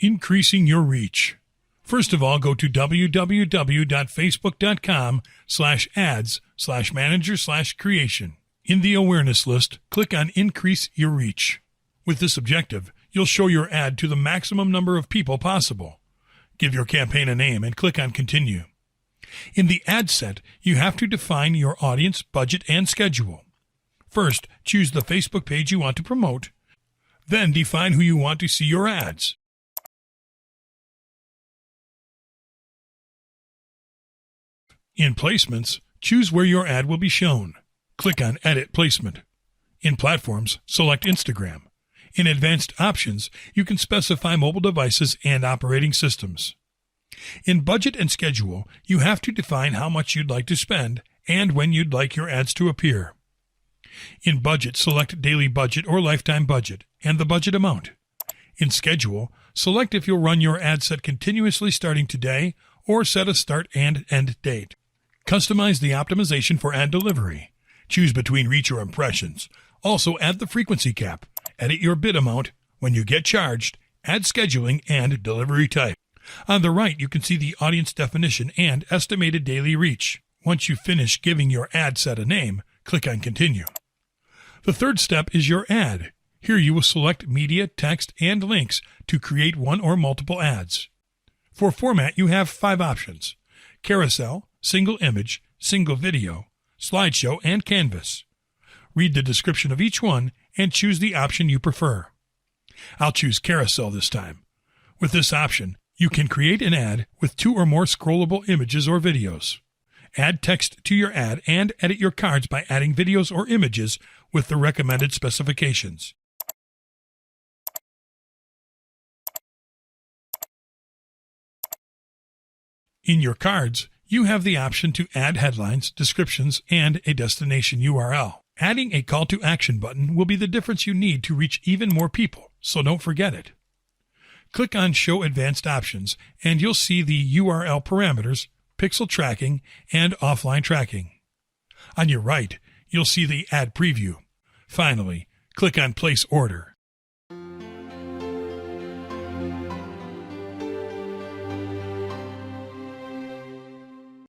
Increasing your reach. First of all, go to www.facebook.com/ads/manager/creation. In the awareness list, click on Increase Your Reach. With this objective, you'll show your ad to the maximum number of people possible. Give your campaign a name and click on Continue. In the ad set, you have to define your audience, budget, and schedule. First, choose the Facebook page you want to promote. Then define who you want to see your ads. In Placements, choose where your ad will be shown. Click on Edit Placement. In Platforms, select Instagram. In Advanced Options, you can specify mobile devices and operating systems. In Budget and Schedule, you have to define how much you'd like to spend and when you'd like your ads to appear. In Budget, select Daily Budget or Lifetime Budget and the budget amount. In Schedule, select if you'll run your ad set continuously starting today or set a start and end date. Customize the optimization for ad delivery. Choose between reach or impressions. Also add the frequency cap. Edit your bid amount, when you get charged, ad scheduling, and delivery type. On the right, you can see the audience definition and estimated daily reach. Once you finish giving your ad set a name, click on Continue. The third step is your ad. Here you will select media, text, and links to create one or multiple ads. For format, you have 5 options: carousel, single image, single video, slideshow, and canvas. Read the description of each one and choose the option you prefer. I'll choose carousel this time. With this option, you can create an ad with 2 or more scrollable images or videos. Add text to your ad and edit your cards by adding videos or images with the recommended specifications. In your cards, you have the option to add headlines, descriptions, and a destination URL. Adding a call to action button will be the difference you need to reach even more people, so don't forget it. Click on Show Advanced Options, and you'll see the URL parameters, pixel tracking, and offline tracking. On your right, you'll see the ad preview. Finally, click on Place Order.